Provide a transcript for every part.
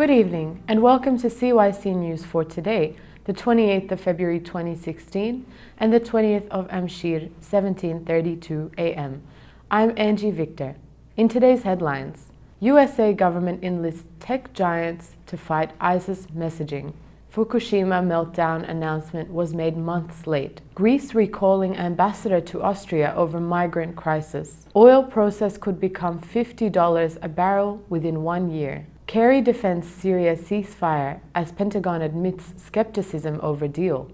Good evening and welcome to CYC News for today, the 28th of February 2016 and the 20th of Amshir 1732 AM. I'm Angie Victor. In today's headlines, USA government enlists tech giants to fight ISIS messaging. Fukushima meltdown announcement was made months late. Greece recalling ambassador to Austria over migrant crisis. Oil process could become $50 a barrel within 1 year. Kerry defends Syria ceasefire as Pentagon admits skepticism over deal.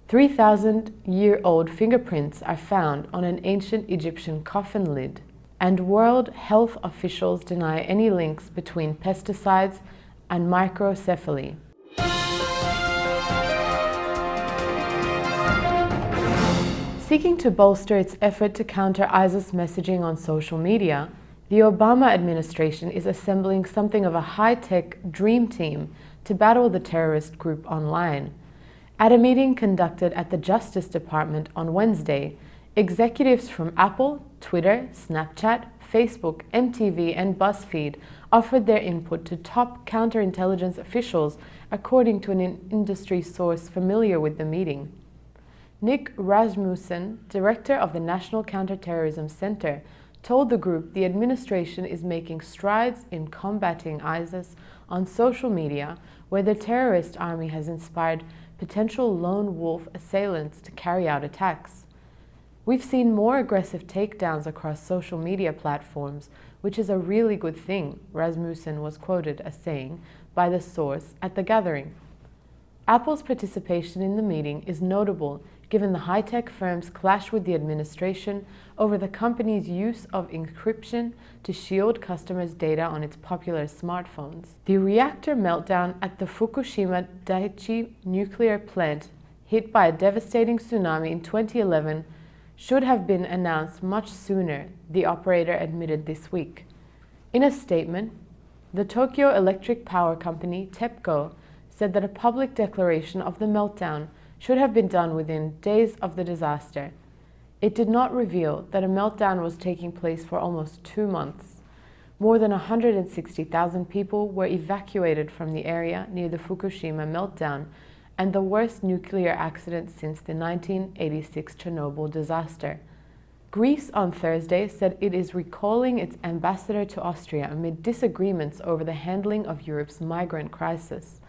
3,000-year-old fingerprints are found on an ancient Egyptian coffin lid. And World Health officials deny any links between pesticides and microcephaly. Seeking to bolster its effort to counter ISIS messaging on social media, the Obama administration is assembling something of a high-tech dream team to battle the terrorist group online. At a meeting conducted at the Justice Department on Wednesday, executives from Apple, Twitter, Snapchat, Facebook, MTV, and BuzzFeed offered their input to top counterintelligence officials, according to an industry source familiar with the meeting. Nick Rasmussen, director of the National Counterterrorism Center, told the group the administration is making strides in combating ISIS on social media, where the terrorist army has inspired potential lone wolf assailants to carry out attacks. We've seen more aggressive takedowns across social media platforms, which is a really good thing, Rasmussen was quoted as saying by the source at the gathering. Apple's participation in the meeting is notable given the high-tech firm's clash with the administration over the company's use of encryption to shield customers' data on its popular smartphones. The reactor meltdown at the Fukushima Daiichi nuclear plant, hit by a devastating tsunami in 2011, should have been announced much sooner, the operator admitted this week. In a statement, the Tokyo Electric Power Company, TEPCO, said that a public declaration of the meltdown should have been done within days of the disaster. It did not reveal that a meltdown was taking place for almost 2 months. More than 160,000 people were evacuated from the area near the Fukushima meltdown, and the worst nuclear accident since the 1986 Chernobyl disaster. Greece on Thursday said it is recalling its ambassador to Austria amid disagreements over the handling of Europe's migrant crisis.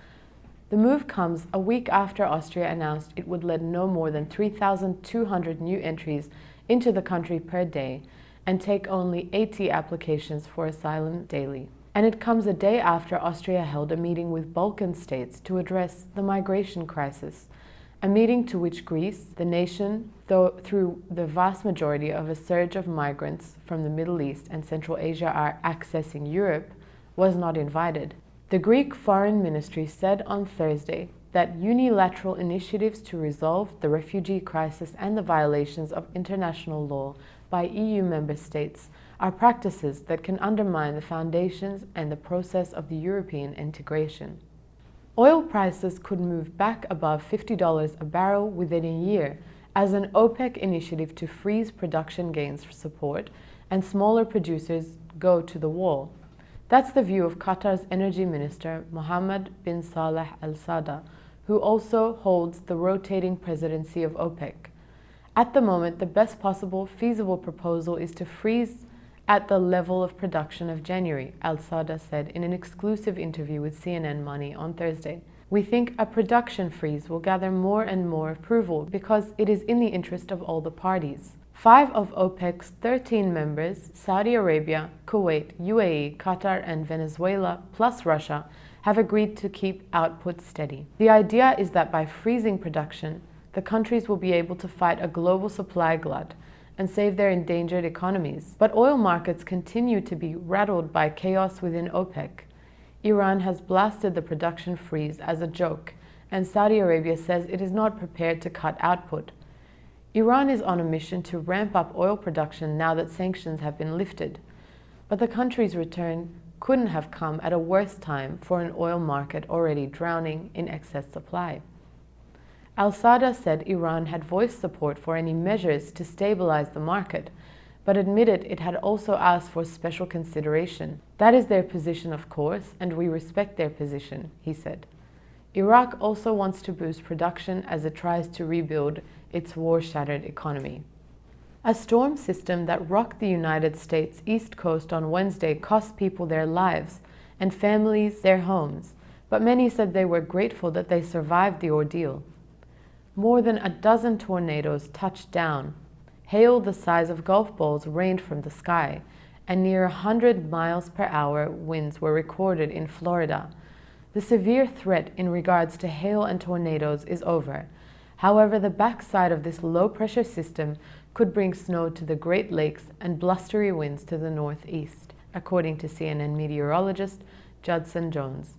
The move comes a week after Austria announced it would let no more than 3,200 new entries into the country per day and take only 80 applications for asylum daily. And it comes a day after Austria held a meeting with Balkan states to address the migration crisis, a meeting to which Greece, the nation, though through the vast majority of a surge of migrants from the Middle East and Central Asia are accessing Europe, was not invited. The Greek Foreign Ministry said on Thursday that unilateral initiatives to resolve the refugee crisis and the violations of international law by EU member states are practices that can undermine the foundations and the process of the European integration. Oil prices could move back above $50 a barrel within a year as an OPEC initiative to freeze production gains for support and smaller producers go to the wall. That's the view of Qatar's energy minister, Mohammed bin Saleh Al Sada, who also holds the rotating presidency of OPEC. At the moment, the best possible feasible proposal is to freeze at the level of production of January, Al Sada said in an exclusive interview with CNN Money on Thursday. We think a production freeze will gather more and more approval because it is in the interest of all the parties. 5 of OPEC's 13 members, Saudi Arabia, Kuwait, UAE, Qatar, and Venezuela, plus Russia, have agreed to keep output steady. The idea is that by freezing production, the countries will be able to fight a global supply glut and save their endangered economies. But oil markets continue to be rattled by chaos within OPEC. Iran has blasted the production freeze as a joke, and Saudi Arabia says it is not prepared to cut output. Iran is on a mission to ramp up oil production now that sanctions have been lifted. But the country's return couldn't have come at a worse time for an oil market already drowning in excess supply. Al Sada said Iran had voiced support for any measures to stabilize the market, but admitted it had also asked for special consideration. That is their position, of course, and we respect their position, he said. Iraq also wants to boost production as it tries to rebuild its war-shattered economy. A storm system that rocked the United States East Coast on Wednesday cost people their lives and families their homes, but many said they were grateful that they survived the ordeal. More than a dozen tornadoes touched down. Hail the size of golf balls rained from the sky, and near 100 miles per hour winds were recorded in Florida. The severe threat in regards to hail and tornadoes is over. However, the backside of this low-pressure system could bring snow to the Great Lakes and blustery winds to the northeast, according to CNN meteorologist Judson Jones.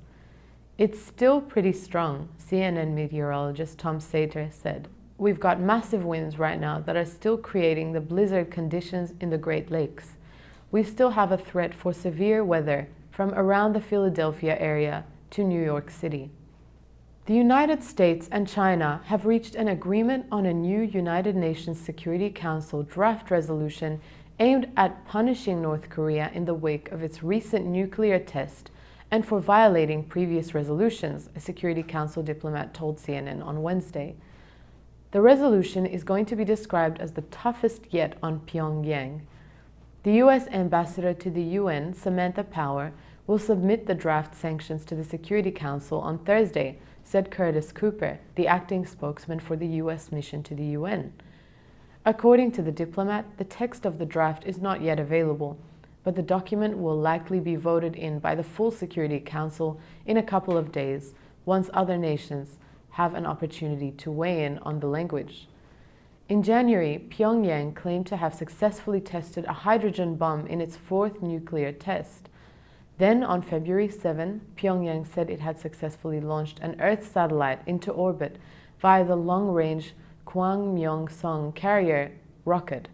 It's still pretty strong, CNN meteorologist Tom Sater said. We've got massive winds right now that are still creating the blizzard conditions in the Great Lakes. We still have a threat for severe weather from around the Philadelphia area to New York City. The United States and China have reached an agreement on a new United Nations Security Council draft resolution aimed at punishing North Korea in the wake of its recent nuclear test and for violating previous resolutions, a Security Council diplomat told CNN on Wednesday. The resolution is going to be described as the toughest yet on Pyongyang. The U.S. ambassador to the UN, Samantha Power, will submit the draft sanctions to the Security Council on Thursday, said Curtis Cooper, the acting spokesman for the U.S. mission to the UN. According to the diplomat, the text of the draft is not yet available, but the document will likely be voted in by the full Security Council in a couple of days, once other nations have an opportunity to weigh in on the language. In January, Pyongyang claimed to have successfully tested a hydrogen bomb in its fourth nuclear test. Then, on February 7, Pyongyang said it had successfully launched an Earth satellite into orbit via the long-range Kwangmyong-song carrier rocket.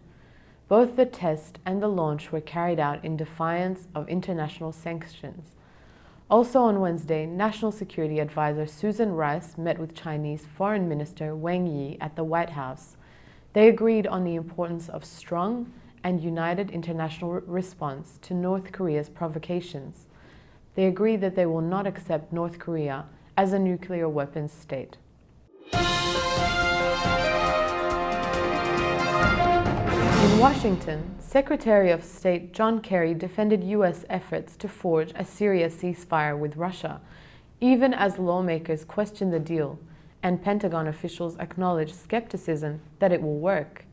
Both the test and the launch were carried out in defiance of international sanctions. Also on Wednesday, National Security Advisor Susan Rice met with Chinese Foreign Minister Wang Yi at the White House. They agreed on the importance of strong and united international response to North Korea's provocations. They agreed that they will not accept North Korea as a nuclear weapons state. In Washington, Secretary of State John Kerry defended U.S. efforts to forge a Syria ceasefire with Russia, even as lawmakers questioned the deal, and Pentagon officials acknowledged skepticism that it will work.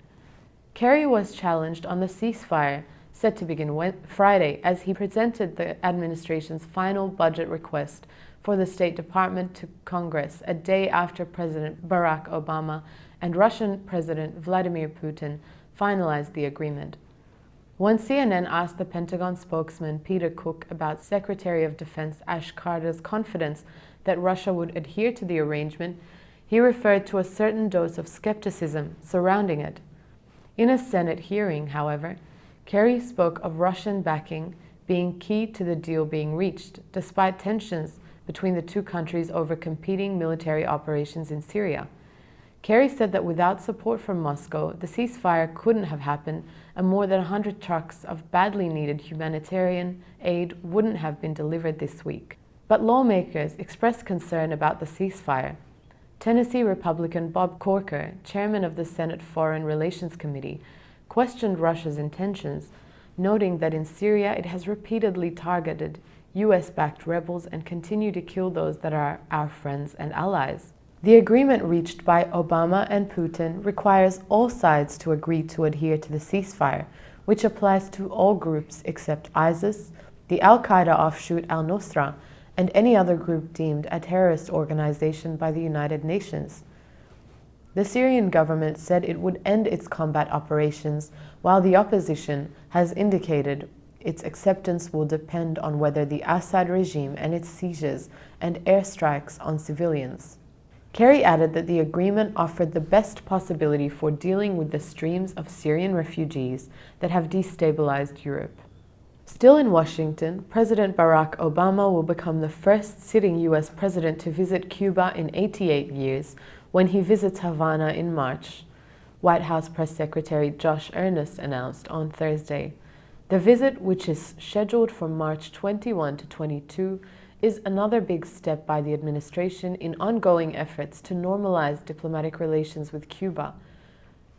Kerry was challenged on the ceasefire set to begin Friday as he presented the administration's final budget request for the State Department to Congress a day after President Barack Obama and Russian President Vladimir Putin finalized the agreement. When CNN asked the Pentagon spokesman Peter Cook about Secretary of Defense Ash Carter's confidence that Russia would adhere to the arrangement, he referred to a certain dose of skepticism surrounding it. In a Senate hearing, however, Kerry spoke of Russian backing being key to the deal being reached, despite tensions between the two countries over competing military operations in Syria. Kerry said that without support from Moscow, the ceasefire couldn't have happened, and more than 100 trucks of badly needed humanitarian aid wouldn't have been delivered this week. But lawmakers expressed concern about the ceasefire. Tennessee Republican Bob Corker, chairman of the Senate Foreign Relations Committee, questioned Russia's intentions, noting that in Syria it has repeatedly targeted US-backed rebels and continued to kill those that are our friends and allies. The agreement reached by Obama and Putin requires all sides to agree to adhere to the ceasefire, which applies to all groups except ISIS, the Al-Qaeda offshoot al-Nusra, and any other group deemed a terrorist organization by the United Nations. The Syrian government said it would end its combat operations, while the opposition has indicated its acceptance will depend on whether the Assad regime and its sieges and airstrikes on civilians. Kerry added that the agreement offered the best possibility for dealing with the streams of Syrian refugees that have destabilized Europe. Still in Washington, President Barack Obama will become the first sitting U.S. president to visit Cuba in 88 years when he visits Havana in March. White House Press Secretary Josh Earnest announced on Thursday. The visit, which is scheduled for March 21 to 22, is another big step by the administration in ongoing efforts to normalize diplomatic relations with Cuba.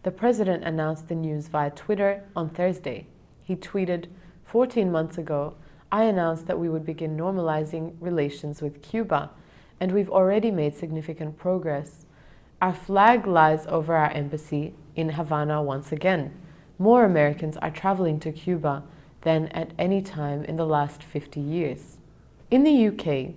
The president announced the news via Twitter on Thursday. He tweeted, 14 months ago, I announced that we would begin normalizing relations with Cuba, and we've already made significant progress. Our flag lies over our embassy in Havana once again. More Americans are traveling to Cuba than at any time in the last 50 years. In the UK,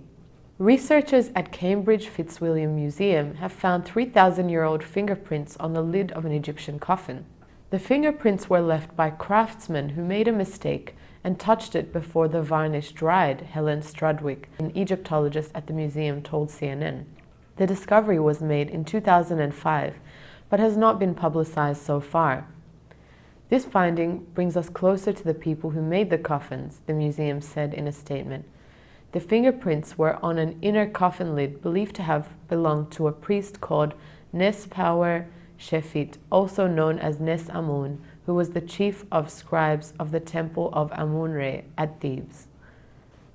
researchers at Cambridge Fitzwilliam Museum have found 3,000-year-old fingerprints on the lid of an Egyptian coffin. The fingerprints were left by craftsmen who made a mistake and touched it before the varnish dried, Helen Strudwick, an Egyptologist at the museum, told CNN. The discovery was made in 2005, but has not been publicized so far. This finding brings us closer to the people who made the coffins, the museum said in a statement. The fingerprints were on an inner coffin lid believed to have belonged to a priest called Nes Power Shefit, also known as Nes Amun, who was the chief of scribes of the temple of Amun-Re at Thebes.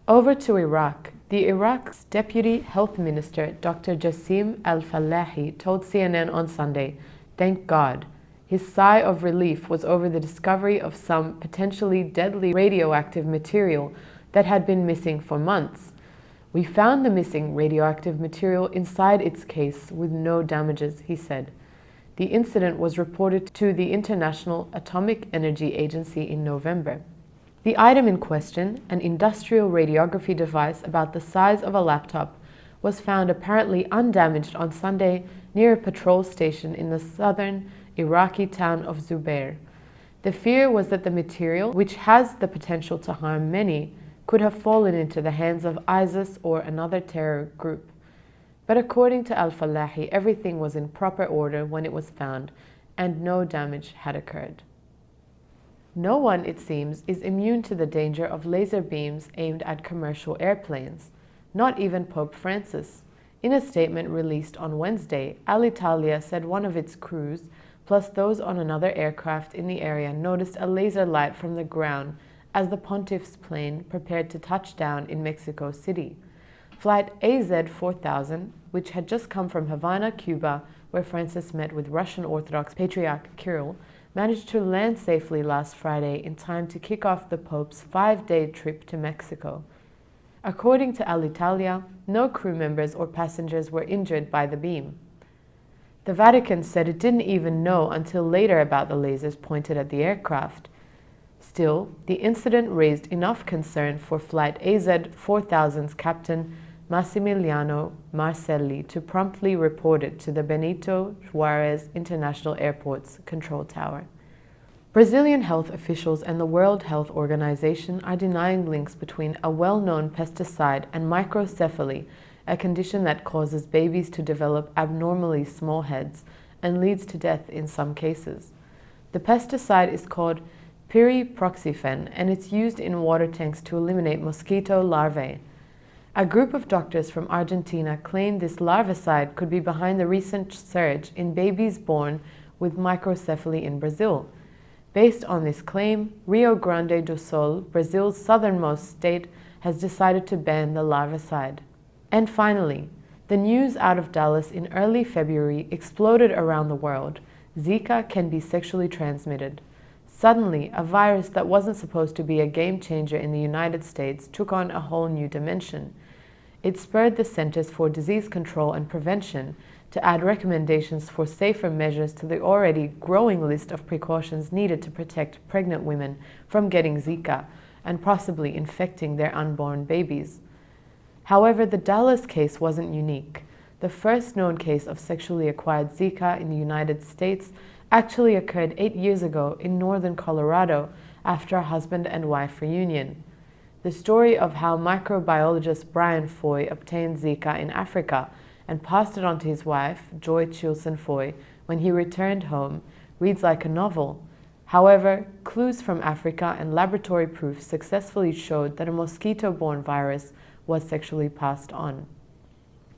Over to Iraq. The Iraq's Deputy Health Minister, Dr. Jassim Al-Falahi, told CNN on Sunday, "Thank God." His sigh of relief was over the discovery of some potentially deadly radioactive material that had been missing for months. We found the missing radioactive material inside its case with no damages, he said. The incident was reported to the International Atomic Energy Agency in November. The item in question, an industrial radiography device about the size of a laptop, was found apparently undamaged on Sunday near a patrol station in the southern Iraqi town of Zubair. The fear was that the material, which has the potential to harm many, could have fallen into the hands of ISIS or another terror group. But according to Al-Falahi, everything was in proper order when it was found, and no damage had occurred. No one, it seems, is immune to the danger of laser beams aimed at commercial airplanes, not even Pope Francis. In a statement released on Wednesday, Alitalia said one of its crews, plus those on another aircraft in the area, noticed a laser light from the ground as the pontiff's plane prepared to touch down in Mexico City. Flight AZ-4000, which had just come from Havana, Cuba, where Francis met with Russian Orthodox Patriarch Kirill, managed to land safely last Friday in time to kick off the Pope's 5-day trip to Mexico. According to Alitalia, no crew members or passengers were injured by the beam. The Vatican said it didn't even know until later about the lasers pointed at the aircraft. Still, the incident raised enough concern for Flight AZ-4000's captain Massimiliano Marcelli to promptly report it to the Benito Juarez International Airport's control tower. Brazilian health officials and the World Health Organization are denying links between a well-known pesticide and microcephaly, a condition that causes babies to develop abnormally small heads and leads to death in some cases. The pesticide is called pyriproxyfen, and it's used in water tanks to eliminate mosquito larvae. A group of doctors from Argentina claimed this larvicide could be behind the recent surge in babies born with microcephaly in Brazil. Based on this claim, Rio Grande do Sul, Brazil's southernmost state, has decided to ban the larvicide. And finally, the news out of Dallas in early February exploded around the world. Zika can be sexually transmitted. Suddenly, a virus that wasn't supposed to be a game changer in the United States took on a whole new dimension. It spurred the Centers for Disease Control and Prevention to add recommendations for safer measures to the already growing list of precautions needed to protect pregnant women from getting Zika and possibly infecting their unborn babies. However, the Dallas case wasn't unique. The first known case of sexually acquired Zika in the United States actually occurred 8 years ago in northern Colorado after a husband and wife reunion. The story of how microbiologist Brian Foy obtained Zika in Africa and passed it on to his wife, Joy Chilson Foy, when he returned home, reads like a novel. However, clues from Africa and laboratory proof successfully showed that a mosquito-borne virus was sexually passed on.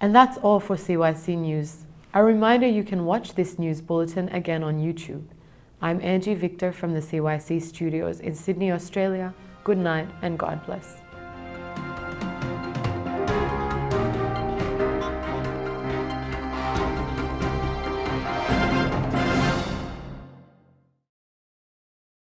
And that's all for CYC News. A reminder you can watch this news bulletin again on YouTube. I'm Angie Victor from the CYC studios in Sydney, Australia. Good night and God bless.